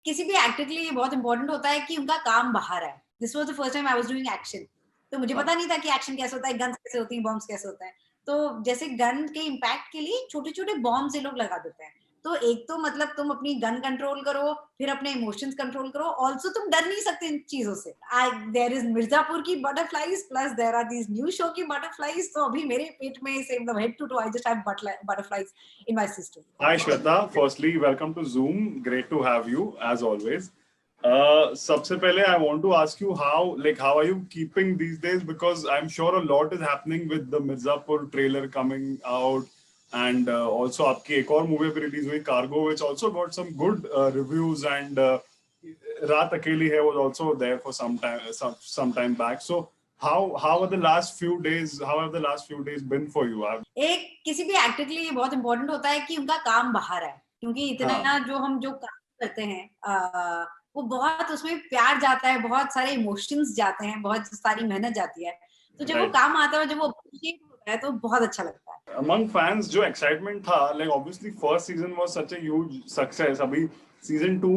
किसी भी एक्टर के लिए ये बहुत इंपॉर्टेंट होता है कि उनका काम बाहर है। This was the first time I was doing action. तो मुझे पता नहीं था कि एक्शन कैसे होता है, गन्स कैसे होती हैं, बॉम्ब्स कैसे होते हैं। तो जैसे गन के इम्पैक्ट के लिए छोटे-छोटे बॉम्ब्स ये लोग लगा देते हैं। तो एक तो मतलब तुम अपनी गन कंट्रोल करो, फिर अपने इमोशंस कंट्रोल करो, ऑल्सो तुम डर नहीं सकते इन चीजों से। देयर इज मिर्जापुर की butterflies plus there are these new show की बटरफ्लाइज। तो अभी मेरे पेट में से मतलब head to to I just have butterflies in my system. Hi Shweta, firstly welcome to Zoom. Great to have you as always. सबसे पहले I want to ask you how are you keeping these days, because I'm sure a lot is happening with the Mirzapur trailer coming out, and also आपकी एक और movie भी release हुई cargo, which also got some good reviews, and रात अकेली है was also there for some time back. So how are the last few days? How have the last few days been for you? एक किसी भी actor के लिए ये बहुत इंपॉर्टेंट होता है कि उनका काम बाहर है, क्योंकि इतना जो काम करते हैं वो बहुत उसमें प्यार जाता है, बहुत सारे इमोशंस जाते हैं, बहुत सारी मेहनत जाती है। तो जब वो काम आता है और जब वो अप्रिशिएट होता है तो बहुत अच्छा लगता है। Among fans जो excitement था, like obviously first season was such a huge success. अभी season 2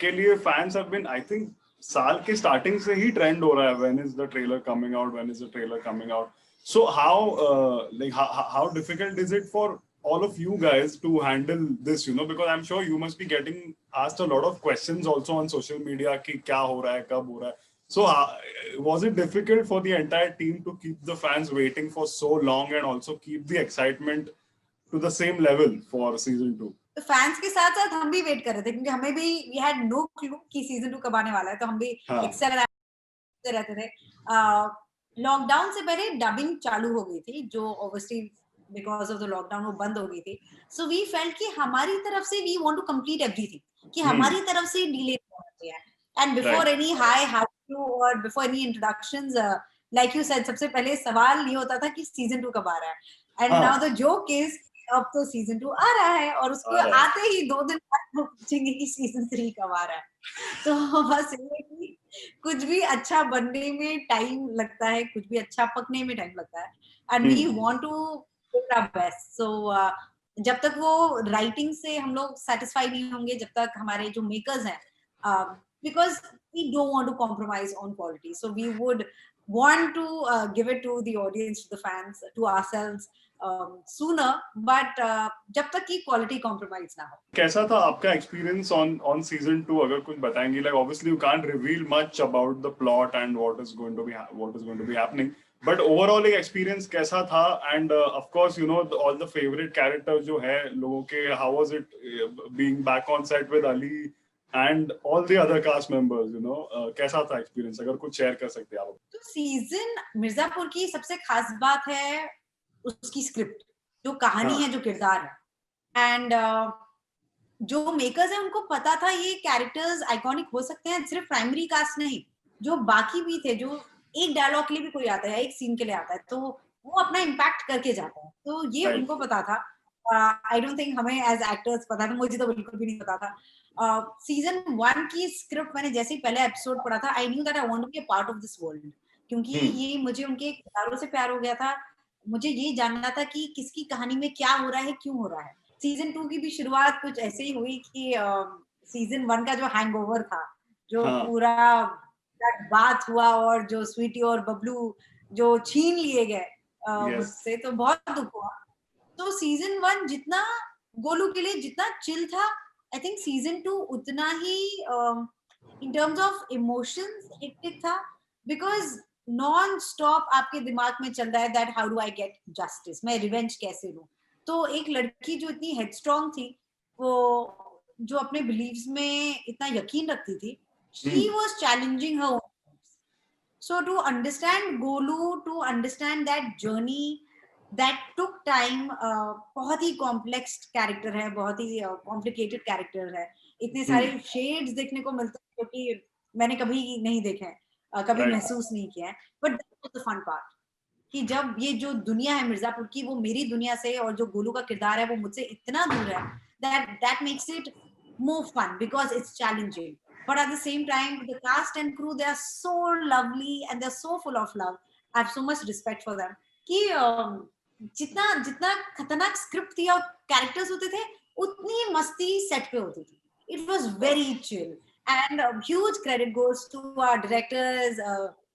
के लिए fans have been, I think साल के starting से ही trend हो रहा है, when is the trailer coming out, when is the trailer coming out. So how difficult is it for all of you guys to handle this, because I'm sure you must be getting asked a lot of questions also on social media कि क्या हो रहा है, कब हो रहा है. So was it difficult for the entire team to keep the fans waiting for so long and also keep the excitement to the same level for season 2? तो फैंस के साथ साथ हम भी वेट कर रहे थे, क्योंकि हमें भी वी हैड नो क्लू कि सीजन 2 कब आने वाला है। तो हम भी एक्साइटेड रहते थे। लॉकडाउन से पहले डबिंग चालू हो गई थी, जो obviously because of the lockdown वो बंद हो गई थी। सो वी फेल्ट कि हमारी तरफ से we want to complete everything, कि हमारी तरफ से डिले होना चाहिए। And before any high how to और before any introductions, like you said, सबसे पहले सवाल ये होता था कि सीजन 2 कब आ रहा है। And now the joke is अब तो सीजन 2 आ रहा है, और उसको आते ही 2 दिन बाद वो पूछेंगे कि सीजन 3 कब आ रहा है। तो बस ये कि कुछ भी अच्छा बनने में टाइम लगता है, कुछ भी अच्छा पकने में टाइम लगता है, and we want to do our best. So जब तक वो राइटिंग से हम लोग सेटिस्फाई नहीं होंगे, जब तक हमारे जो मेकर्स हैं, because we don't want to compromise on quality, so we would want to give it to the audience, to the fans, to ourselves sooner, but जब तक की quality compromise ना हो। कैसा था आपका एक्सपीरियंस on season 2? अगर कुछ बताएंगे, like obviously you can't reveal much about the plot and what is going to be happening, but overall एक experience कैसा था? And of course all the favorite characters जो है लोगों के, how was it being back on set with Ali and all the other cast members, कैसा था experience? अगर कुछ शेयर कर सकते हैं आप। तो सीजन मिर्जापुर की सबसे खास बात है उसकी स्क्रिप्ट, जो कहानी है, जो किरदार है। एंड जो मेकर्स हैं उनको पता था ये कैरेक्टर्स आइकॉनिक हो सकते हैं, सिर्फ प्राइमरी कास्ट नहीं, जो बाकी भी थे, जो एक डायलॉग के लिए भी कोई आता है, एक सीन के लिए आता है, तो वो अपना इम्पैक्ट करके जाता है। तो ये उनको पता था। आई डोंट थिंक हमें एज एक्टर्स पता था, मुझे तो बिल्कुल भी नहीं पता था। सीजन 1 की स्क्रिप्ट मैंने जैसे ही पहले एपिसोड पढ़ा था, I knew that I want to be a part of this world, क्योंकि ये मुझे उनके किरदारों से प्यार हो गया था। मुझे ये जानना था कि किसकी कहानी में क्या हो रहा है, क्यों हो रहा है। सीजन 2 की भी शुरुआत कुछ ऐसे ही हुई कि सीजन 1 का जो हैंगओवर था, जो पूरा बात हुआ और जो स्वीटी और बबलू जो छीन लिए गए मुझसे, तो बहुत दुख हुआ। तो सीजन 1 जितना गोलू के लिए जितना चिल था, आई थिंक सीजन 2 उतना ही in terms of emotions hectic था, बिकॉज नॉन स्टॉप आपके दिमाग में चल रहा है that how do I get justice, मैं रिवेंज कैसे लूं। तो एक लड़की जो इतनी हेडस्ट्रॉन्ग थी, वो जो अपने बिलीव्स में इतना यकीन रखती थी, she was challenging her own. So to understand Golu, to understand that journey, that took time, बहुत ही कॉम्प्लेक्स कैरेक्टर है, बहुत ही कॉम्प्लिकेटेड कैरेक्टर है, इतने सारे शेड्स देखने को मिलते हैं जो कि मैंने कभी नहीं देखे हैं, कभी महसूस नहीं किया है। But that was the fun part, कि जब ये जो दुनिया है मिर्जापुर की, वो मेरी दुनिया से, और जो गोलू का किरदार है वो मुझसे इतना दूर है, that makes it more fun because it's challenging. But at the same time, the cast and crew, they are so lovely and they're so full of love. I have so much respect for them. कि जितना जितना खतरनाक script थी और characters होते थे, उतनी मस्ती सेट पे होती थी। It was very chill. And huge credit goes to our directors,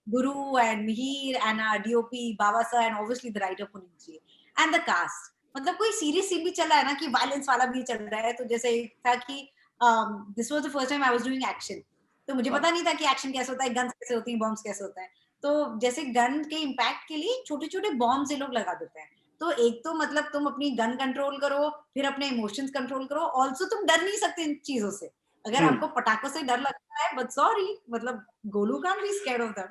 Guru and Mihir, and our DOP, Baba sir, and obviously the writer Puneet ji. And the cast. मतलब कोई सीरियस सीन भी चल रहा है ना कि वायलेंस वाला भी चल रहा है, तो जैसे था कि this was the first time I was doing action, तो मुझे पता नहीं था कि एक्शन कैसे होता है, गन्स कैसे होती हैं, बॉम्ब्स कैसे होता है। तो जैसे गन के इम्पैक्ट के लिए छोटे छोटे बॉम्ब्स ये लोग लगा देते हैं। तो एक तो मतलब तुम अपनी गन कंट्रोल करो, फिर अपने इमोशंस कंट्रोल करो, ऑल्सो तुम डर नहीं सकते इन चीजों से। अगर आपको पटाखों से डर लगता है, बट सॉरी, मतलब Golu can't be scared of that.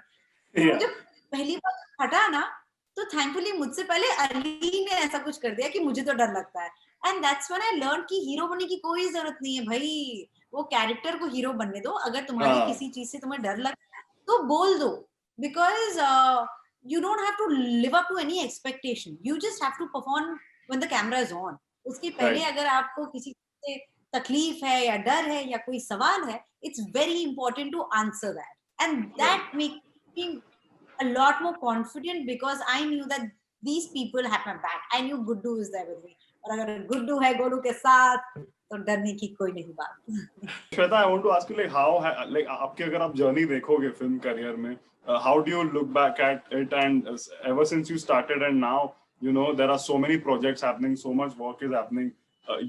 तो मुझे पहली बार फटा ना, तो थैंकफुली मुझसे पहले अली ने ऐसा कुछ कर दिया कि मुझे तो डर लगता है। And that's when I learn कि हीरो बनने की कोई जरूरत नहीं है भाई, वो कैरेक्टर को हीरो बनने दो। अगर तुम्हारी किसी चीज से तुम्हें डर लगता है तो बोल दो, because you don't have to live up to any expectation, you just have to perform when the camera is on. उसके पहले अगर आपको किसी से तकलीफ है या डर है या कोई सवाल है, it's very important to answer that, and that make me a lot more confident because I knew that these people have my back. I knew Guddu is there with me, और अगर गुड्डू है गोलू के साथ तो डरने की कोई नहीं बात। Shweta, I want to ask you like how like आपके अगर आप जर्नी देखोगे फिल्म करियर में, how do you look back at it, and ever since you started and now, you know, there are so many projects happening, so much work is happening,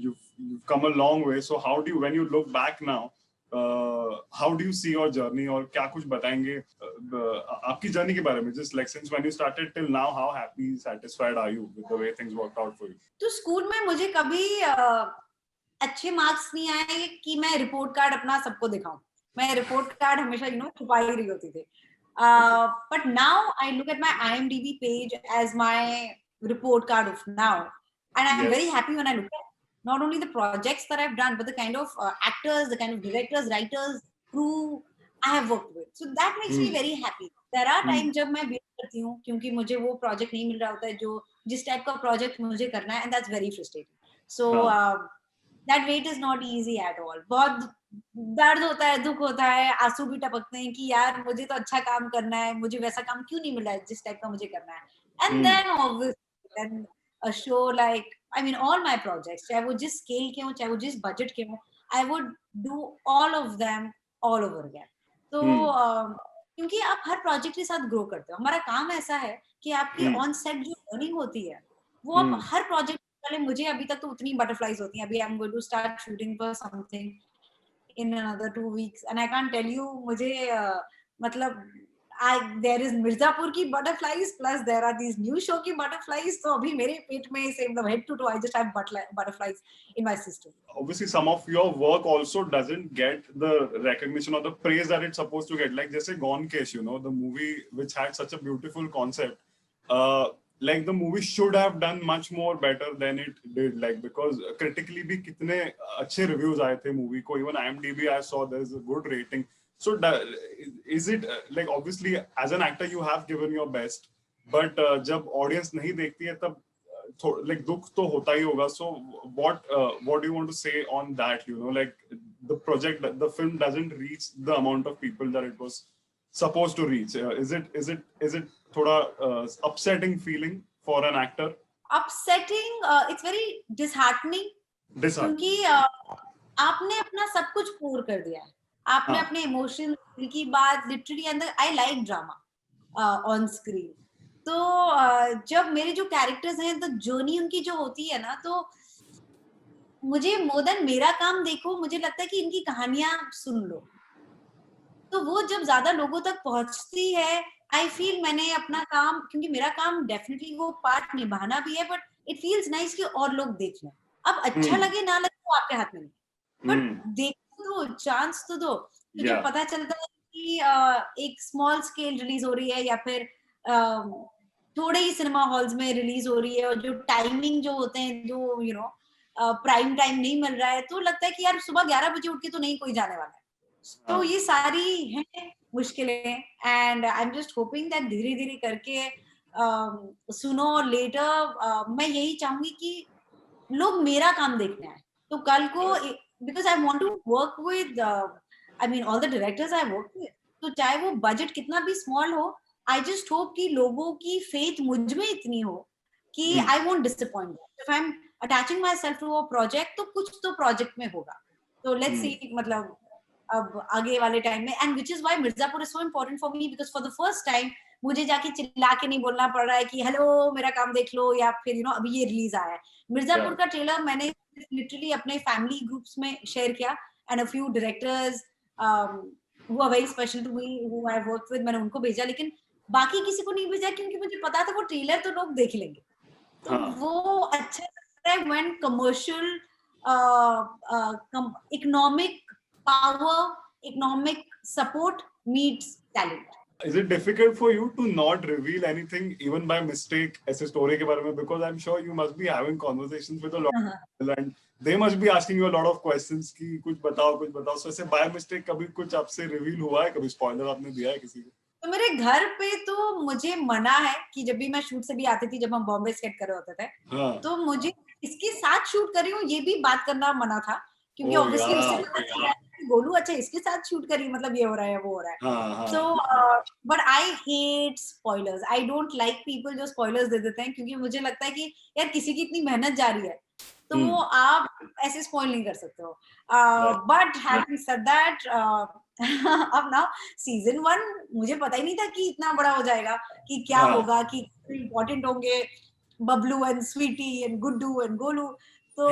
you've come a long way. So how do you, when you look back now, how do you see your journey, और क्या कुछ बताएंगे आपकी journey के बारे में, just like since when you started till now, how happy, satisfied are you with the way things worked out for you? तो school में मुझे कभी अच्छे मार्क्स नहीं आए कि मैं रिपोर्ट कार्ड अपना सबको दिखाऊं। मैं रिपोर्ट कार्ड हमेशा छुपा ही रही होती थी। But now I look at my IMDb page as my report card of now, and I'm very happy when I look at not only the projects that I've done, but the kind of actors, the kind of directors, writers, crew I have worked with. So that makes me very happy. There are times जब मैं wait करती हूँ क्योंकि मुझे वो project नहीं मिल रहा होता है जो जिस type का project मुझे करना है, and that's very frustrating. So that wait is not easy at all. बहुत दर्द होता है, दुख होता है, आंसू भी टपकते हैं कि यार मुझे तो अच्छा काम करना है, मुझे वैसा काम क्यों नहीं मिला है जिस टाइप का मुझे करना है। And then obviously then a show like, I mean all my projects, चाहे वो जिस स्केल के हो, चाहे वो जिस बजट के हो, I would do all of them all over again. तो क्योंकि आप हर प्रोजेक्ट के साथ ग्रो करते हो। हमारा काम ऐसा है कि आपकी ऑन सेट जो लर्निंग होती है वो आप हर प्रोजेक्ट पहले, मुझे अभी तक तो उतनी बटरफ्लाइज होती हैं। अभी I am going to start shooting for something in another 2 weeks and I can't tell you मुझे मतलब there is मिर्जापुर की butterflies plus there are these new show की butterflies, तो अभी मेरे पेट में से मतलब head to toe I just have butterflies in my system. Obviously some of your work also doesn't get the recognition or the praise that it's supposed to get, like जैसे Gone Case, you know, the movie which had such a beautiful concept, like the movie should have done much more better than it did, like because critically भी कितने अच्छे reviews आए थे movie को, even IMDb I saw there is a good rating. So is it like obviously as an actor you have given your best, but जब audience नहीं देखती है तब like दुख तो होता ही होगा. So what do you want to say on that, you know, like the project, the film doesn't reach the amount of people that it was supposed to reach. Is it थोड़ा upsetting feeling for an actor? Upsetting, it's very disheartening. क्योंकि आपने अपना सब कुछ पूर कर दिया है, आपने अपने इमोशन की बात लिटरली अंदर. I like drama on screen, तो जब मेरे जो कैरेक्टर्स हैं तो जर्नी उनकी जो होती है ना, तो मुझे मोर देन मेरा काम देखो, मुझे लगता है कि इनकी कहानियां सुन लो, तो वो जब ज्यादा लोगों तक पहुंचती है, आई फील मैंने अपना काम, क्योंकि मेरा काम डेफिनेटली वो पार्ट निभाना भी है, बट इट फील्स नाइस कि और लोग देख लें. अब अच्छा लगे ना लगे वो आपके हाथ में नहीं, बट देखो दो, चांस तो दो. तो जब पता चलता है कि एक स्मॉल स्केल रिलीज हो रही है या फिर थोड़े ही सिनेमा हॉल्स में रिलीज हो रही है और जो टाइमिंग जो होते हैं, जो यू नो प्राइम टाइम नहीं मिल रहा है, तो लगता है कि यार सुबह 11 बजे उठ के तो नहीं कोई जाने वाला है. तो ये सारी हैं मुश्किलें, and I am just hoping that धीरे धीरे करके सुनो लेटर मैं यही चाहूंगी कि लोग मेरा काम देखने आए. तो कल को, because I want to work with I mean all the directors I work with, तो चाहे वो बजट कितना भी स्मॉल हो, आई जस्ट होप कि लोगों की फेथ मुझ में इतनी हो कि I won't disappoint. If I am attaching myself to a project, तो कुछ तो प्रोजेक्ट में होगा. तो लेट्स सी मतलब अब आगे वाले टाइम में, and which is why Mirzapur is so important for me, because for the first time मुझे जाके चिल्ला के नहीं बोलना पड़ रहा है कि हेलो मेरा काम देख लो, या फिर यू नो अभी ये रिलीज आया है। मिर्जापुर का ट्रेलर मैंने लिटरली अपने फैमिली ग्रुप्स में शेयर किया, and a few directors who are very special to me, who I worked with, मैंने उनको भेजा, लेकिन बाकी किसी को नहीं भेजा क्योंकि मुझे पता था वो ट्रेलर तो लोग देख लेंगे। तो वो अच्छा लगता है when commercial economic power, economic support meets talent. Is it difficult for you to not reveal anything even by mistake ऐसे story के बारे में? Because I'm sure you must be having conversations with a lot of people and they must be asking you a lot of questions कि कुछ बताओ. So ऐसे by mistake कभी कुछ आपसे reveal हुआ है? कभी spoiler आपने दिया है किसी को? तो मेरे घर पे तो मुझे मना है कि जब भी मैं शूट से भी आती थी, जब हम बॉम्बे स्केट कर रहे होते थे, तो मुझे इसके साथ शूट कर रही हूँ ये भी बात करना मना था, क्योंकि ऑब्वियसली उससे पता चल रहा है कि गोलू अच्छा इसके साथ शूट करी, मतलब ये हो रहा है वो हो रहा है। So but I hate spoilers, I don't like people जो स्पॉयलर्स दे देते हैं, क्योंकि मुझे लगता है कि यार किसी की इतनी मेहनत जा रही है तो वो आप ऐसे स्पॉइल नहीं कर सकते हो। बट हैविंग सेड दैट, अब ना सीजन 1 मुझे पता ही नहीं था कि इतना बड़ा हो जाएगा, कि क्या होगा, कि इम्पोर्टेंट होंगे Bablu and Sweety and Guddu and Golu. तो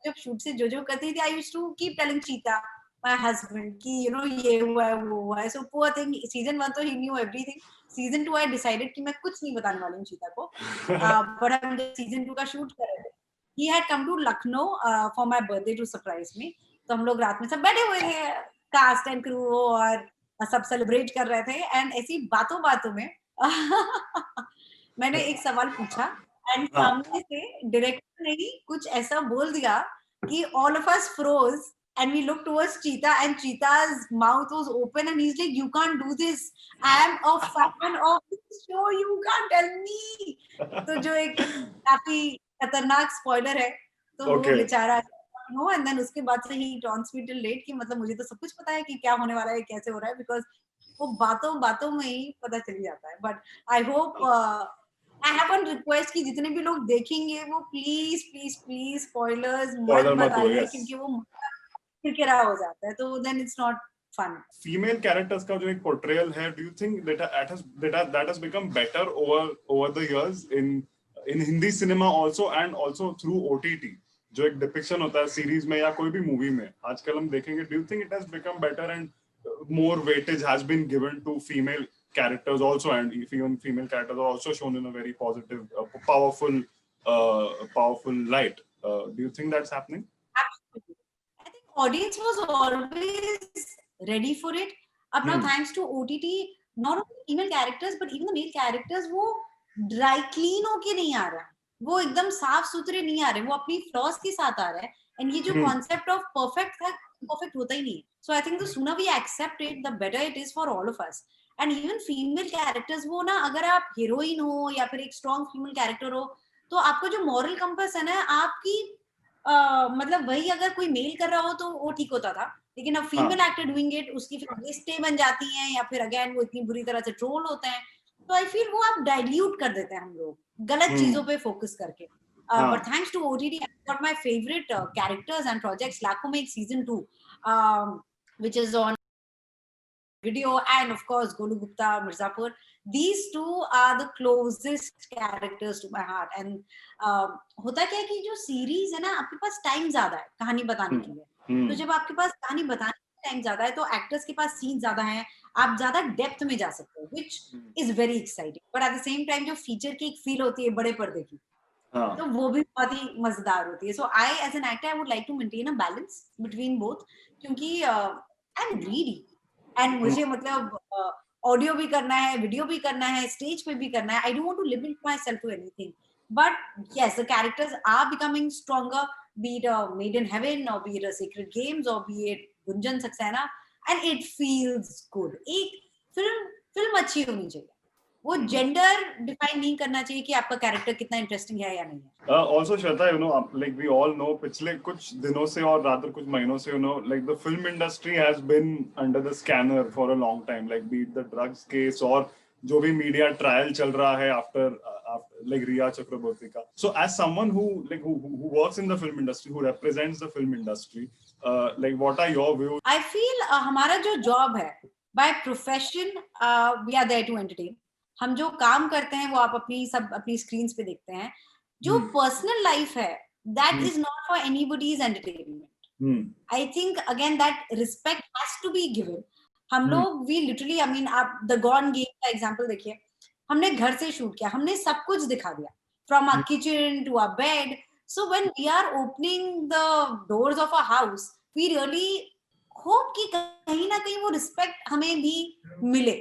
जब शूट से जो करती थी, I used to keep telling Cheeta my husband कि यू नो ये हुआ है वो हुआ है। सो पुअर थिंग, सीजन 1 तो ही new everything, season 2 I decided कि मैं कुछ नहीं बताने वाली हूँ चीता को। बट हम जब सीजन 2 का शूट कर रहे थे, he had come to Lucknow for my birthday to surprise me। तो हम लोग रात में सब बैठे हुए थे, कास्ट एंड क्रू, और सब सेलिब्रेट कर रहे थे, एंड ऐसी बातों में मैंने एक सवाल पूछा, एंड सामने से डायरेक्टर ने ही कुछ ऐसा बोल दिया कि all of us froze and we looked towards Cheetah and Cheetah's mouth was open and he's like, you can't do this, I am a fan of this show, you can't tell me। तो जो एक काफी खतरनाक spoiler है, तो वो बेचारा no, and then उसके बाद से ही टॉन्ट्स मी टिल लेट कि मतलब मुझे तो सब कुछ पता है कि क्या होने वाला है, कैसे हो रहा है, बिकॉज वो बातों में ही पता चल जाता है। But I hope, I have one request कि जितने भी लोग देखेंगे वो प्लीज स्पॉयलर्स मत बताइए, क्योंकि वो किरकिरा हो जाता है, तो then it's not fun. Female characters का जो एक portrayal है, do you think that has become better over the years in Hindi cinema also and also through OTT? जो एक depiction होता है series में या कोई भी movie में, आजकल हम देखेंगे, do you think it has become better and more weightage has been given to female characters also, and even female characters are also shown in a very positive, powerful light? Do you think that's happening? Absolutely. I think audience was always ready for it. अब now thanks to OTT, not only female characters but even the male characters, वो dry clean होके नहीं आ रहा, वो एकदम साफ सुथरे नहीं आ रहे, वो अपनी flaws के साथ आ रहा है, and ये जो concept of perfect था, perfect होता ही नहीं है। So I think the sooner we accept it, the better it is for all of us. And even female characters, वो ना अगर आप heroine हो या फिर एक strong female character हो, तो आपको जो moral compass है ना आपकी, मतलब वही अगर कोई मेल कर रहा हो तो वो ठीक होता था, लेकिन अब फीमेल एक्टर डूइंग इट, उसकी फिर लिस्टें बन जाती हैं, या फिर अगेन वो इतनी बुरी तरह से ट्रोल होते हैं, तो आई फील वो आप डाइल्यूट कर देते हैं हम लोग गलत चीजों पे फोकस करके। But thanks to OTT, I got my favourite characters and projects. लाखों में एक season 2 which is on video, and of course Golu Gupta, Mirzapur, these two are the closest characters to my heart। and होता क्या है कि जो series है ना, आपके पास टाइम ज्यादा है कहानी बताने के लिए, तो जब आपके पास कहानी बताने का टाइम ज्यादा है तो एक्टर्स के पास सीन ज्यादा है, आप ज्यादा डेप्थ में जा सकते हो, which is very exciting। but at the same time जो फीचर की एक फील होती है बड़े पर्दे की, तो वो भी बहुत ही मजेदार होती है। so I as an actor I would like to maintain a balance between both, क्योंकि I'm greedy एंड मुझे मतलब ऑडियो भी करना है, वीडियो भी करना है, स्टेज पे भी करना है। I don't want to limit myself to anything, but yes the characters are becoming stronger, be it Made in Heaven और बी इट सीक्रेट गेम्स और be it Gunjan Saxena, and it feels good. एक film अच्छी होनी चाहिए, वो gender define नहीं करना चाहिए कि आपका कैरेक्टर कितना इंटरेस्टिंग है या नहीं है। Also Shweta, you know, like we all know, पिछले कुछ दिनों से और rather कुछ महीनों से, you know, like the film industry has been under the scanner for a long time, like be it the drugs case और जो भी मीडिया ट्रायल चल रहा है after like Riya Chakraborty ka. So as someone who works in the film industry, who represents the film industry, like what are your views? I feel हमारा जो job है, by profession we are there to entertain. हम जो काम करते हैं वो आप अपनी screens पे देखते हैं. जो personal life है, that is not for anybody's entertainment. I think again that respect has to be given. हम लोग we literally, I mean, आप The Gone Game का example देखिए, हमने घर से shoot किया, हमने सब कुछ दिखा दिया, from our kitchen to our bed. So when we are opening the doors of our house, we really hope कि कहीं ना कहीं वो respect हमें भी मिले.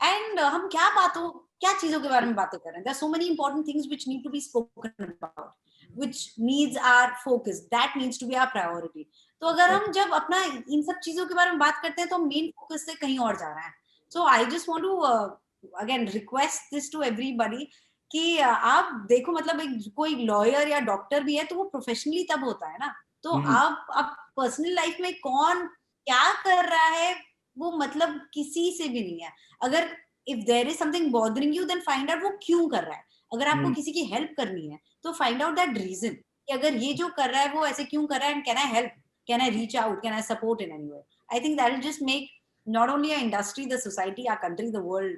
And हम क्या चीजों के बारे में बातें कर रहे हैं? There are so many important things which need to be spoken about, which needs our focus. That needs to be our priority. तो अगर हम जब अपना इन सब चीजों के बारे में बात करते हैं तो मेन फोकस से कहीं और जा रहा है. So I just want to again request this to everybody कि आप देखो, मतलब एक कोई लॉयर या डॉक्टर भी है तो वो प्रोफेशनली तब होता है ना. तो आप पर्सनल लाइफ में कौन क्या कर रहा है वो मतलब किसी से भी नहीं है. अगर if there is something bothering you, then find out वो क्यों कर रहा है. अगर आपको किसी की हेल्प करनी है तो find out that reason कि अगर ये जो कर रहा है वो ऐसे क्यों कर रहा है, and can I help, can I reach out, can I support in any way. I think that will just make not only our industry, the society, our country, the world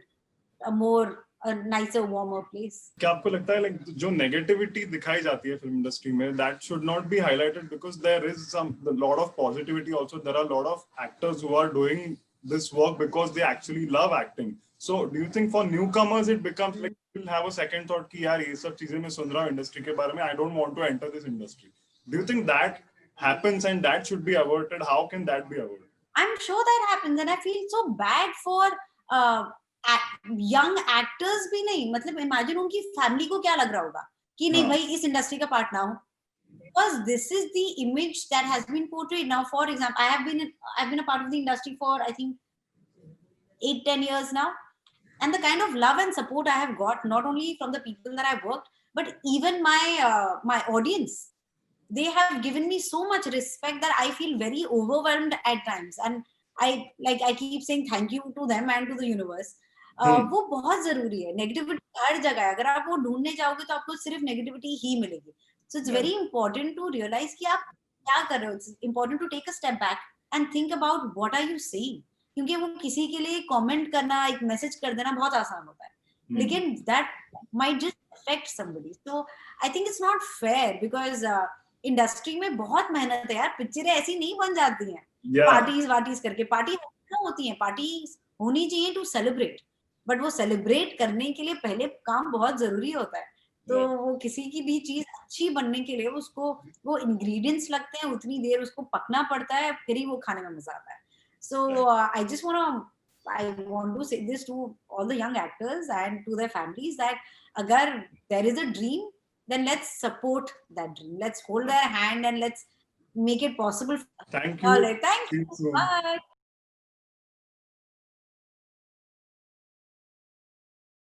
a nicer, warmer place. क्या आपको लगता है like जो negativity दिखाई जाती है film industry में, that should not be highlighted because there is a lot of positivity also. There are a lot of actors who are doing this work because they actually love acting. So do you think for newcomers it becomes like people have a second thought कि यार ये सब चीजें मैं सुन रहा हूँ industry के बारे में, I don't want to enter this industry. Do you think that happens and that should be averted? How can that be averted? I'm sure that happens, and I feel so bad for young actors भी नहीं. मतलब imagine उनकी family को क्या लग रहा होगा कि नहीं भाई इस industry का part ना हो. Because this is the image that has been portrayed. Now, for example, I've been a part of the industry for I think 8-10 years now, and the kind of love and support I have got, not only from the people that I've worked, but even my audience, they have given me so much respect that I feel very overwhelmed at times, and I keep saying thank you to them and to the universe. वो बहुत जरूरी है. Negativity हर जगह है, अगर आप वो ढूंढने जाओगे तो आपको सिर्फ नेगेटिविटी ही मिलेगी. So it's very important to realize कि आप क्या कर रहे हो. It's important to take a step back and think about what are you saying. क्योंकि वो किसी के लिए कमेंट करना, एक मैसेज कर देना बहुत आसान होता है, लेकिन that might just affect somebody. So I think it's not fair because industry में बहुत मेहनत है यार. पिक्चरें ऐसी नहीं बन जाती हैं पार्टीज करके. पार्टी होती है, पार्टी होनी चाहिए टू सेलिब्रेट, बट वो सेलिब्रेट करने के लिए पहले काम बहुत जरूरी होता है. तो वो किसी की भी चीज अच्छी बनने के लिए उसको वो इंग्रेडिएंट्स लगते हैं, उतनी देर उसको पकना पड़ता है, फिर ही वो खाने में मजा आता है. So I want to say this to all the young actors and to their families that agar there is a dream, then let's support that dream. Let's hold their hand and let's make it possible. Thank you. All right, thank you. Bye.